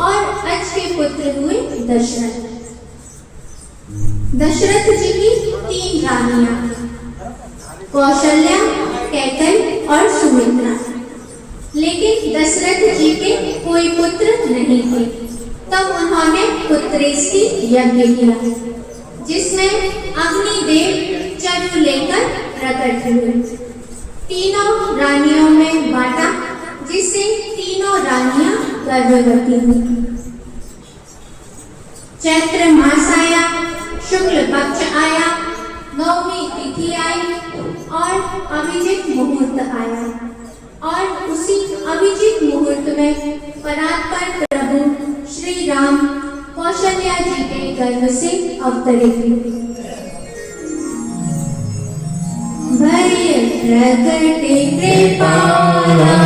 और अज के पुत्र हुए दशरथ। दशरथ जी की 3 रानियां, कौशल्या, कैकेयी और सुमित्रा। लेकिन दशरथ जी के कोई पुत्र नहीं थे। तब उन्होंने पुत्रेष्टि यज्ञ किया, जिसमें अग्निदेव चरु लेकर प्रकट हुए, तीनों रानियों में बांटा, जिससे तीनों रानियां गर्भवती हुई। चैत्र मास आया, शुक्ल पक्ष आया, 9वीं तिथि आई और अभिजित मुहूर्त आया। और उसी अभिजित मुहूर्त में परात्पर प्रभु श्री राम कौशल्या जी के गर्भ से अवतरित हुए। भय प्रकटे कृपाला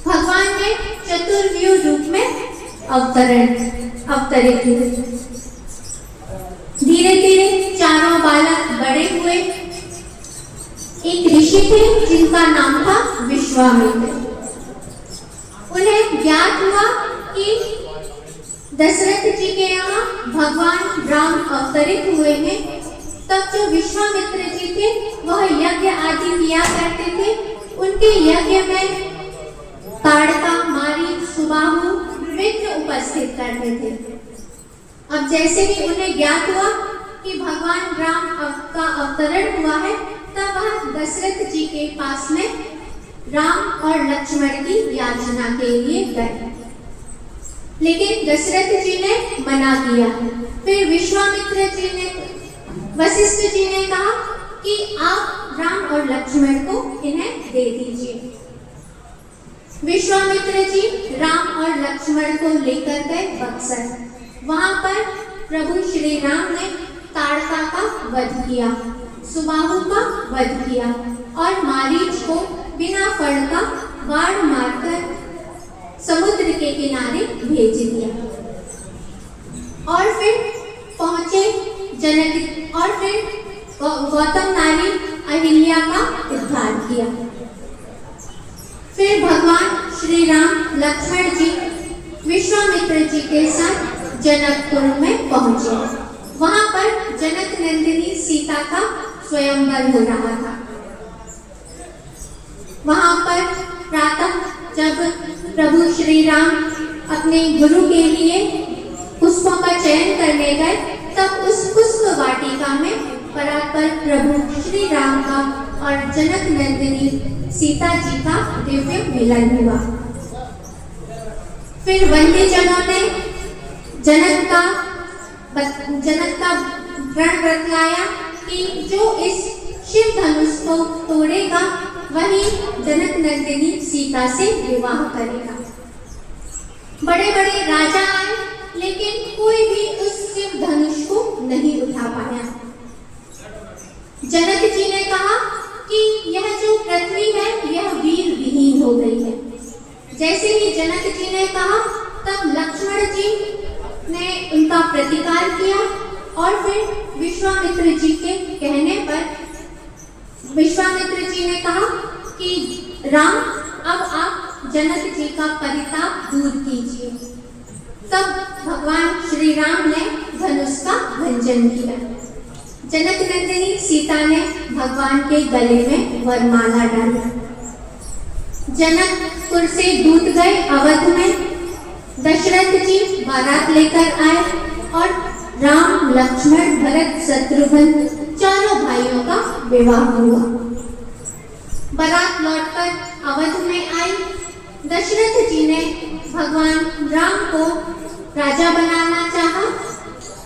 भगवान ने चतुर्व्यूह रूप में अवतरित हुए। धीरे धीरे चारों बालक बड़े हुए। एक ऋषि थे जिनका नाम था विश्वामित्र। उन्हें ज्ञात हुआ कि दशरथ जी के यहाँ भगवान राम अवतरित हुए हैं। तब जो विश्वामित्र जी थे वह यज्ञ आदि किया करते थे। उनके यज्ञ में ताड़का, मारीच, सुबाहु, विघ्न उपस्थित करते थे। अब जैसे ही उन्हें ज्ञात हुआ कि भगवान राम का अवतरण हुआ है, तब वह दशरथ जी के पास में राम और लक्ष्मण की याचना के लिए गए, लेकिन दशरथ जी ने मना किया। फिर विश्वामित्र जी ने, वशिष्ठ जी ने कहा कि आप राम और लक्ष्मण को इन्हें दे दीजिए। विश्वामित्र जी राम और लक्ष्मण को लेकर गए बक्सर। वहां पर प्रभु श्री राम ने ताड़का का वध किया, सुबाहु का वध किया और मारीच को बिना फण का बाण मारकर समुद्र के किनारे भेज दिया। और फिर पहुंचे जनक और फिर गौतम नारी अहिल्या का उद्धार किया। फिर भगवान श्री राम लक्ष्मण जी विश्वामित्र जी के साथ जनकपुर में पहुंचे। वहां पर जनक नंदिनी सीता का स्वयंवर हो रहा था। वहां पर प्रातः जब प्रभु श्री राम अपने गुरु के लिए पुष्पों का चयन करने गए, तब उस पुष्प वाटिका में परात्पर प्रभु श्री राम का और जनक नंदिनी सीता जी का दिव्य मिलन हुआ। फिर वन्य जनों ने जनक का प्रण बतलाया कि जो इस शिव धनुष को तोड़ेगा वही जनक नंदिनी सीता से विवाह करेगा। बड़े बड़े राजा आए, लेकिन कोई भी उस शिव धनुष को नहीं उठा पाया। जनक जी ने कहा कि यह जो पृथ्वी है यह वीर विहीन हो गई है। जैसे ही जनक जी ने कहा, तब लक्ष्मण जी ने उनका प्रतिकार किया और फिर विश्वामित्र जी के कहने पर विश्वामित्र जी ने कहा कि राम, अब आप जनक जी का परिताप दूर कीजिए। तब भगवान श्री राम ने धनुष का भंजन किया। जनक नंदिनी सीता ने भगवान के गले में वरमाला डाला। जनकपुर से दूत गए अवध में। दशरथ जी बारात लेकर आए और राम, लक्ष्मण, भरत, शत्रुघ्न चारों भाइयों का विवाह हुआ। बारात लौटकर अवध में आई। दशरथ जी ने भगवान राम को राजा बनाना चाहा।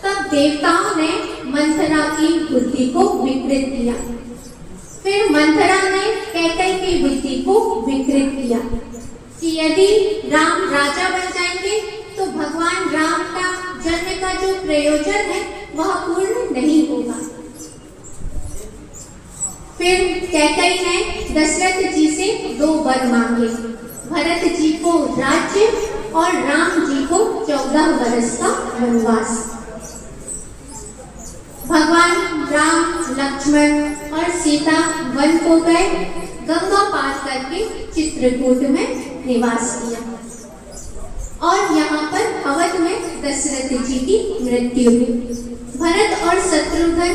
तब देवताओं ने मंथरा की बुद्धि को विकृत किया। फिर मंथरा ने कैकेयी की बुद्धि को विकृत किया कि यदि राम राजा बन जाएंगे तो भगवान राम का जन्म का जो प्रयोजन है वह पूर्ण नहीं होगा। फिर कैकेयी ने दशरथ जी से 2 वर मांगे, भरत जी को राज्य और राम जी को 14 वर्ष का वनवास। भगवान राम, लक्ष्मण और सीता वन को गए। गंगा पार करके चित्रकूट में निवास किया और यहाँ पर अवध में दशरथ जी की मृत्यु हुई। भरत और शत्रुघ्न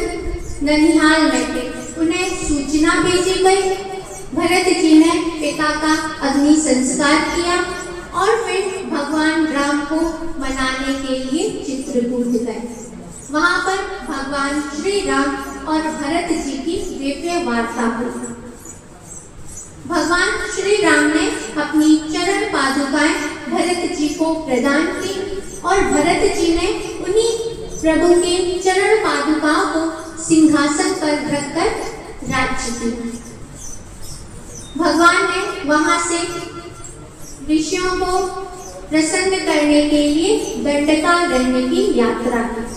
ननिहाल में थे। उन्हें सूचना भेजी गई। भरत जी ने पिता का अग्नि संस्कार किया और फिर भगवान राम को मनाने के लिए चित्रकूट गए। वहां पर भगवान श्री राम और भरत जी की दिव्य वार्ता हुई। भगवान श्री राम ने अपनी चरण पादुकाएं भरत जी को प्रदान की और भरत जी ने उन्हीं प्रभु के चरण पादुकाओं को सिंहासन पर रखकर राज्य किया। भगवान ने वहां से ऋषियों को प्रसन्न करने के लिए दंडकारण्य की यात्रा की।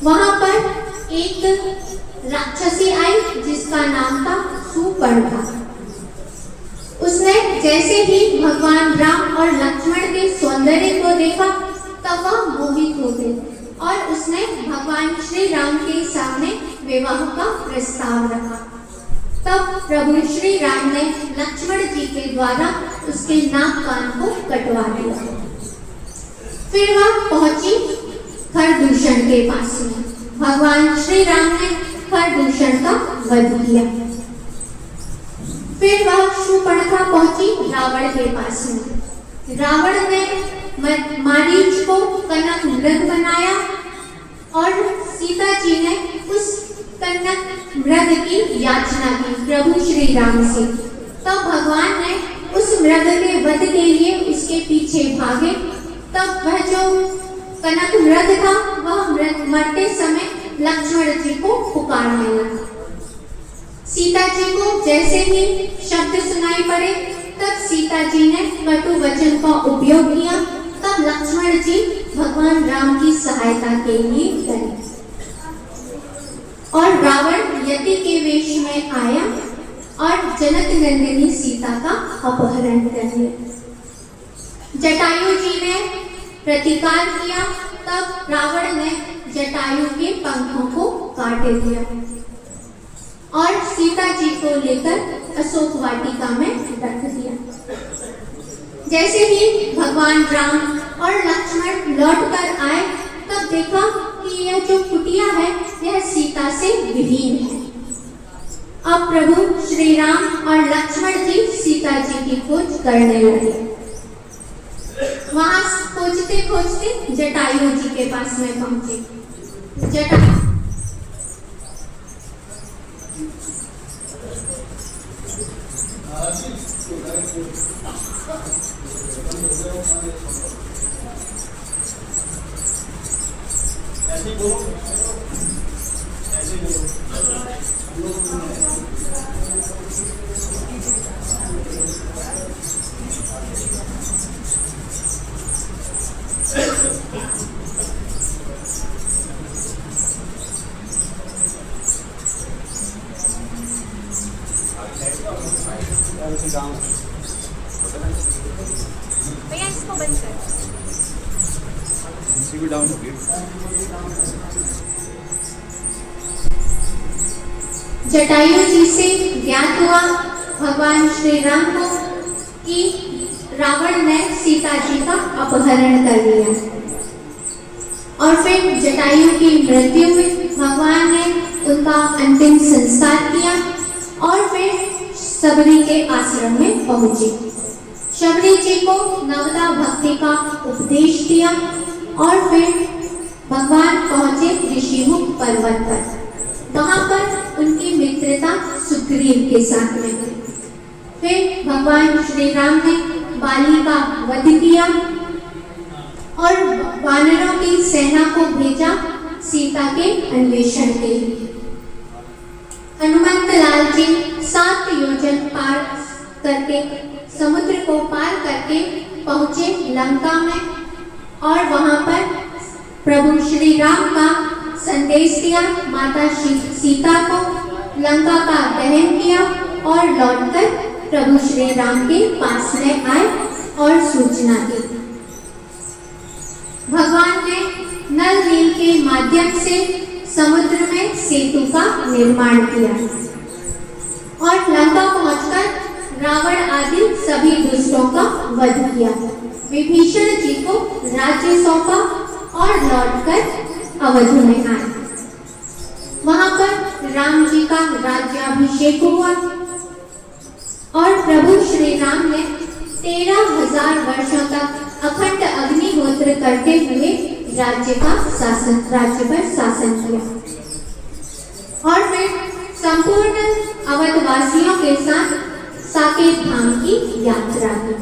वहां पर एक राक्षसी आई जिसका नाम था सुपर्णा। उसने जैसे ही भगवान राम और लक्ष्मण के सौंदर्य को देखा तब वह मोहित हो गई और उसने भगवान श्री राम के सामने विवाह का प्रस्ताव रखा। तब प्रभु श्री राम ने लक्ष्मण जी के द्वारा उसके नाक कान को कटवा दिया। फिर वह पहुंची खरदूषण के पास में। भगवान श्री राम ने खरदूषण का वध किया। फिर वह शूर्पणखा पहुंची रावण के पास में। रावण ने मारीच को कनक मृग बनाया और सीता जी ने उस कनक मृग की याचना की प्रभु श्री राम से। तब भगवान ने उस मृग के वध के लिए उसके पीछे भागे। तब वह जो कनक मृग था वह मरते समय लक्ष्मण जी को पुकारने लगा। सीता जी को जैसे ही शब्द सुनाई पड़े तब सीता जी ने कटु वचन का उपयोग किया। तब लक्ष्मण जी भगवान राम की सहायता के लिए गए और रावण यति के वेश में आया और जनक नंदिनी सीता का अपहरण कर लिया। जटायु जी ने प्रतिकार किया। तब रावण ने जटायु के पंखों को काट दिया और सीता जी को लेकर अशोक वाटिका में रख दिया। जैसे ही भगवान राम और लक्ष्मण लौटकर आए तब देखा कि यह जो कुटिया है यह सीता से विहीन है। अब प्रभु श्री राम और लक्ष्मण जी सीता जी की खोज करने लगे। वहां खोजते खोजते जटायु जी के पास में पहुंचे। जटायु भैया इसको बंद कर। जटायु जी से ज्ञात हुआ भगवान श्री राम को कि रावण ने सीता जी का अपहरण कर लिया और फिर जटायु की मृत्यु हुई। भगवान ने उनका अंतिम संस्कार किया और फिर शबरी के आश्रम में पहुंचे। शबरी जी को नवदा भक्ति का उपदेश दिया और फिर भगवान पहुंचे ऋषिमुख पर्वत पर। वहां पर उनकी मित्रता सुग्रीव के साथ में हुई। फिर भगवान श्री राम ने बाली का वध किया और वानरों की सेना को भेजा सीता के अन्वेषण के लिए। हनुमंत लाल जी 7 योजन पार करके समुद्र को पार करके पहुंचे लंका में और वहां पर प्रभु श्री राम का संदेश दिया। माता सीता को लंका का दहन किया और लौटकर प्रभु श्री राम के पास में आए और सूचना दी। भगवान ने नल नील के माध्यम से समुद्र में सेतु का निर्माण किया और लंका पहुंचकर रावण आदि सभी दुष्टों का वध किया। विभीषण जी को राज्य सौंपा और लौटकर अवध में आए। वहां पर राम जी का राज्याभिषेक हुआ और प्रभु श्री राम ने 13,000 वर्षों तक अखंड अग्निहोत्र करते हुए राज्य पर शासन किया और फिर संपूर्ण अवधवासियों के साथ साकेत धाम की यात्रा की।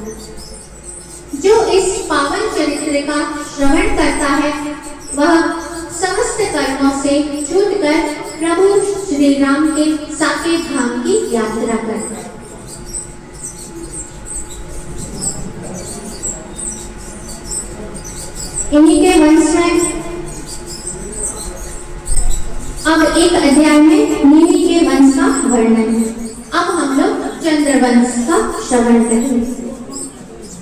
जो इस पावन चरित्र का श्रवण करता है वह समस्त कर्मों से छूटकर प्रभु श्री राम के साकेत धाम की यात्रा करता है। इन्हीं के वंश में अब एक अध्याय में मिनि के वंश का वर्णन है। अब हम लोग चंद्रवंश का श्रवण करेंगे।